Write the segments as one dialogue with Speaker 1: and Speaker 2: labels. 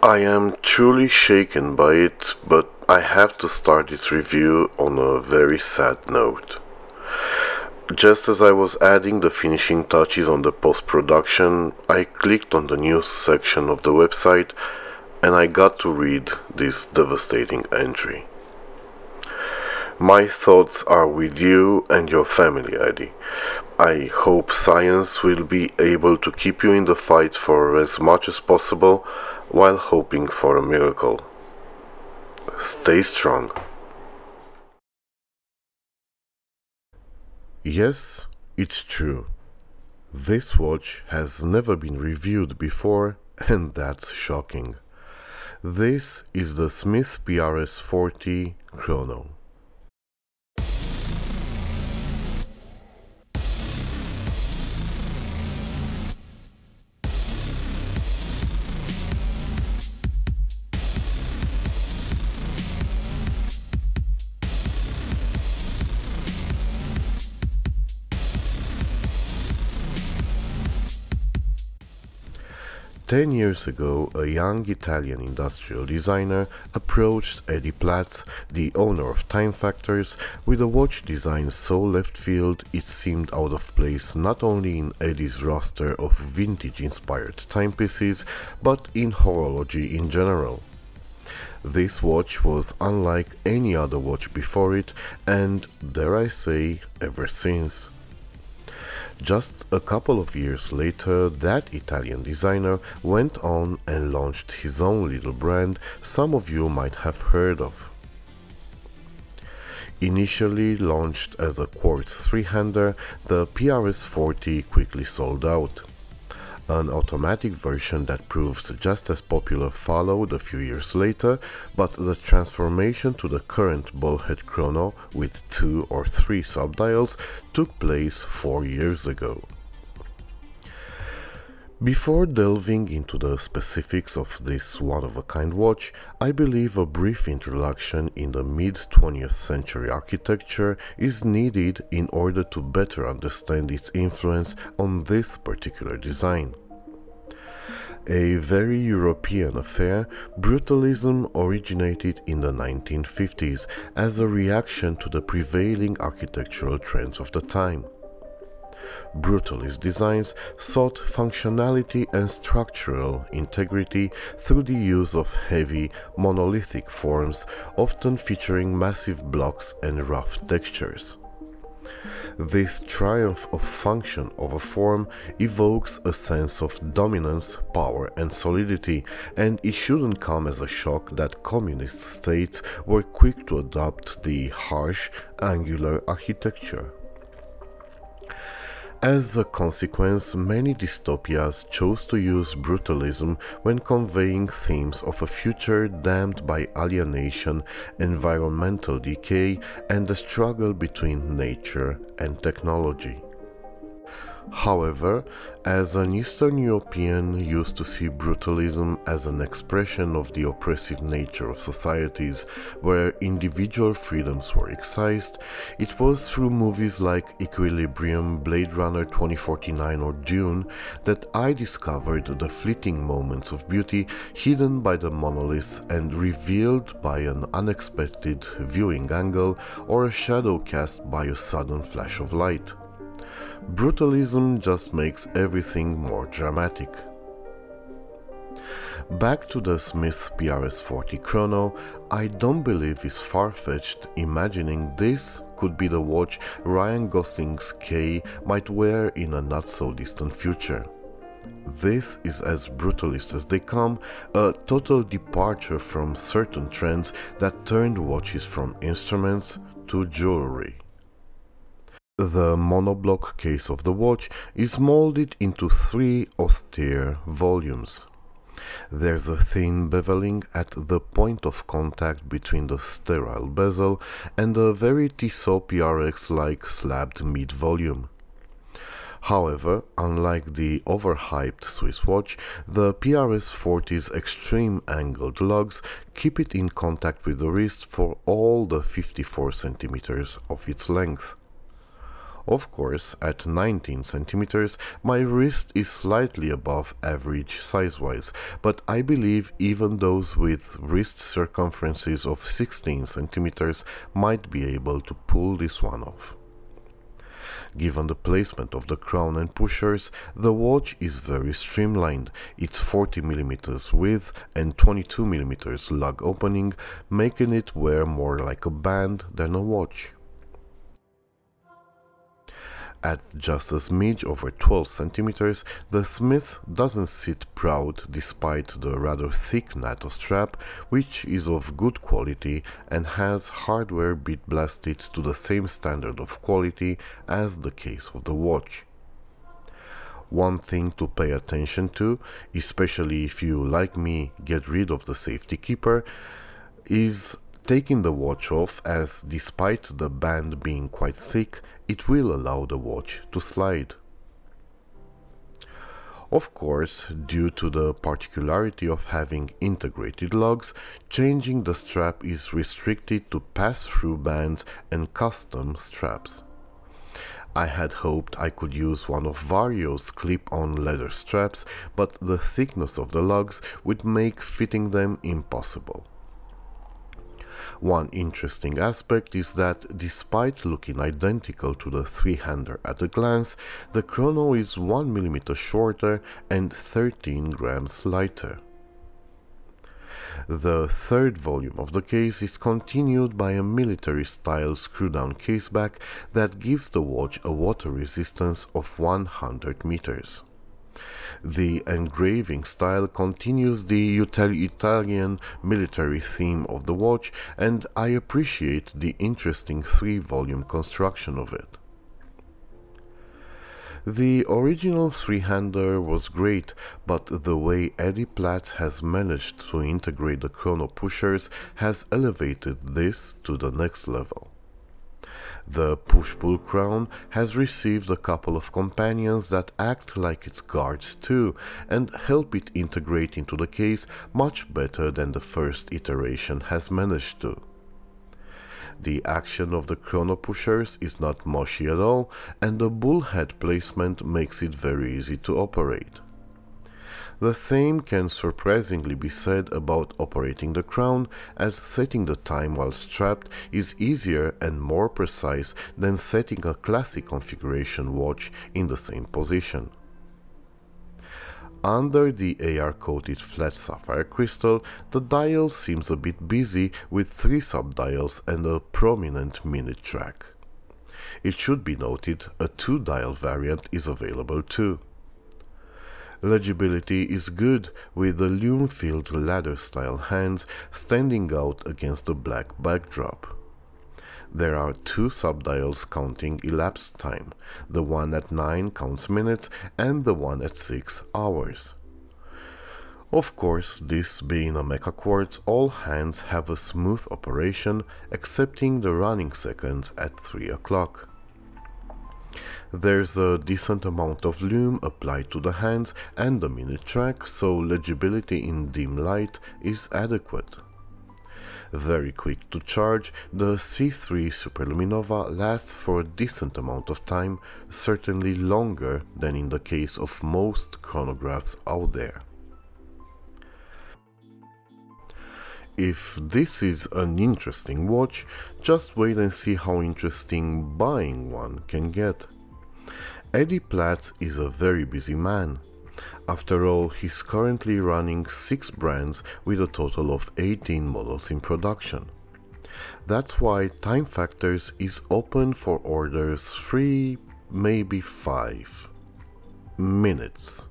Speaker 1: I am truly shaken by it, but I have to start this review on a very sad note. Just as I was adding the finishing touches on the post-production, I clicked on the news section of the website and I got to read this devastating entry. My thoughts are with you and your family, Eddie. I hope science will be able to keep you in the fight for as much as possible while hoping for a miracle. Stay strong. Yes, it's true. This watch has never been reviewed before, and that's shocking. This is the Smith PRS40 Chrono. Ten years ago, a young Italian industrial designer approached Eddie Platz, the owner of Time Factors, with a watch design so left field it seemed out of place not only in Eddie's roster of vintage-inspired timepieces, but in horology in general. This watch was unlike any other watch before it, and, dare I say, ever since. Just a couple of years later, that Italian designer went on and launched his own little brand some of you might have heard of. Initially launched as a quartz three-hander, the PRS40 quickly sold out. An automatic version that proved just as popular followed a few years later, but the transformation to the current bullhead chrono with 2 or 3 subdials took place 4 years ago. Before delving into the specifics of this one-of-a-kind watch, I believe a brief introduction in the mid-20th century architecture is needed in order to better understand its influence on this particular design. A very European affair, Brutalism originated in the 1950s as a reaction to the prevailing architectural trends of the time. Brutalist designs sought functionality and structural integrity through the use of heavy, monolithic forms, often featuring massive blocks and rough textures. This triumph of function over form evokes a sense of dominance, power and solidity, and it shouldn't come as a shock that communist states were quick to adopt the harsh, angular architecture. As a consequence, many dystopias chose to use brutalism when conveying themes of a future damned by alienation, environmental decay, and the struggle between nature and technology. However, as an Eastern European used to see brutalism as an expression of the oppressive nature of societies where individual freedoms were excised, it was through movies like Equilibrium, Blade Runner 2049 or Dune that I discovered the fleeting moments of beauty hidden by the monoliths and revealed by an unexpected viewing angle or a shadow cast by a sudden flash of light. Brutalism just makes everything more dramatic. Back to the Smith PRS40 Chrono, I don't believe it's far-fetched imagining this could be the watch Ryan Gosling's Kay might wear in a not-so-distant future. This is as brutalist as they come, a total departure from certain trends that turned watches from instruments to jewelry. The monoblock case of the watch is molded into 3 austere volumes. There's a thin beveling at the point of contact between the sterile bezel and a very Tissot PRX-like slabbed mid-volume. However, unlike the overhyped Swiss watch, the PRS40's extreme angled lugs keep it in contact with the wrist for all the 54 centimeters of its length. Of course, at 19 centimeters, my wrist is slightly above average size-wise, but I believe even those with wrist circumferences of 16 centimeters might be able to pull this one off. Given the placement of the crown and pushers, the watch is very streamlined. It's 40 mm width and 22 mm lug opening, making it wear more like a band than a watch. At just a smidge over 12 centimeters, the Smith doesn't sit proud despite the rather thick NATO strap, which is of good quality and has hardware bit blasted to the same standard of quality as the case of the watch. One thing to pay attention to, especially if you, like me, get rid of the safety keeper, is taking the watch off, as despite the band being quite thick, it will allow the watch to slide. Of course, due to the particularity of having integrated lugs, changing the strap is restricted to pass-through bands and custom straps. I had hoped I could use one of Vario's clip-on leather straps, but the thickness of the lugs would make fitting them impossible. One interesting aspect is that, despite looking identical to the three-hander at a glance, the Chrono is 1 mm shorter and 13 grams lighter. The third volume of the case is continued by a military-style screw-down caseback that gives the watch a water resistance of 100 meters. The engraving style continues the utilitarian military theme of the watch, and I appreciate the interesting three-volume construction of it. The original three-hander was great, but the way Eddie Platz has managed to integrate the chrono pushers has elevated this to the next level. The push-pull crown has received a couple of companions that act like its guards too, and help it integrate into the case much better than the first iteration has managed to. The action of the chrono pushers is not mushy at all, and the bullhead placement makes it very easy to operate. The same can surprisingly be said about operating the crown, as setting the time while strapped is easier and more precise than setting a classic configuration watch in the same position. Under the AR-coated flat sapphire crystal, the dial seems a bit busy with 3 sub-dials and a prominent minute track. It should be noted a 2-dial variant is available too. Legibility is good, with the lume-filled ladder-style hands standing out against the black backdrop. There are 2 sub-dials counting elapsed time. The one at 9 counts minutes and the one at 6 hours. Of course, this being a mechaquartz, all hands have a smooth operation, excepting the running seconds at 3 o'clock. There's a decent amount of lume applied to the hands and the minute track, so legibility in dim light is adequate. Very quick to charge, the C3 Superluminova lasts for a decent amount of time, certainly longer than in the case of most chronographs out there. If this is an interesting watch, just wait and see how interesting buying one can get. Eddie Platz is a very busy man. After all, he's currently running 6 brands with a total of 18 models in production. That's why Time Factors is open for orders 3, maybe 5 minutes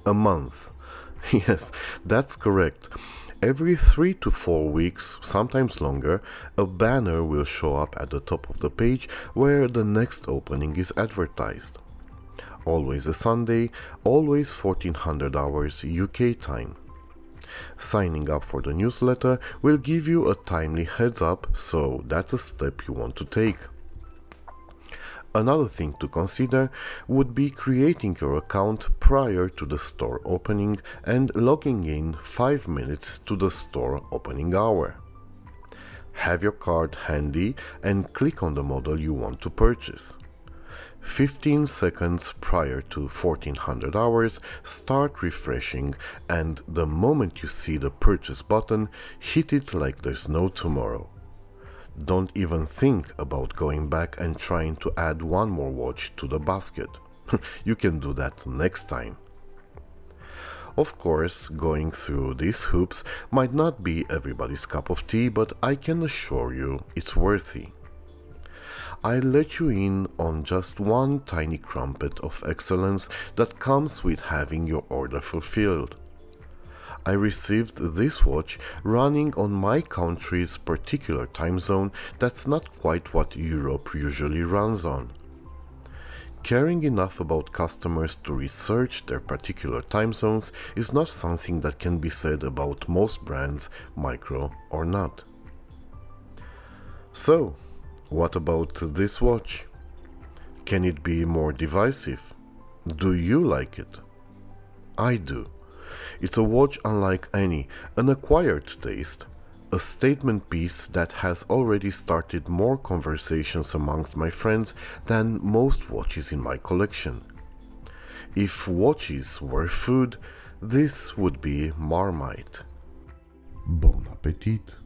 Speaker 1: a month. Yes, that's correct. Every 3 to 4 weeks, sometimes longer, a banner will show up at the top of the page where the next opening is advertised. Always a Sunday, always 1400 hours UK time. Signing up for the newsletter will give you a timely heads up, so that's a step you want to take. Another thing to consider would be creating your account prior to the store opening and logging in 5 minutes to the store opening hour. Have your card handy and click on the model you want to purchase. 15 seconds prior to 1400 hours, start refreshing, and the moment you see the purchase button, hit it like there's no tomorrow. Don't even think about going back and trying to add one more watch to the basket. You can do that next time. Of course, going through these hoops might not be everybody's cup of tea, but I can assure you it's worthy. I let you in on just one tiny crumpet of excellence that comes with having your order fulfilled. I received this watch running on my country's particular time zone that's not quite what Europe usually runs on. Caring enough about customers to research their particular time zones is not something that can be said about most brands, micro or not. So, what about this watch? Can it be more divisive? Do you like it? I do. It's a watch unlike any, an acquired taste, a statement piece that has already started more conversations amongst my friends than most watches in my collection. If watches were food, this would be Marmite. Bon appétit!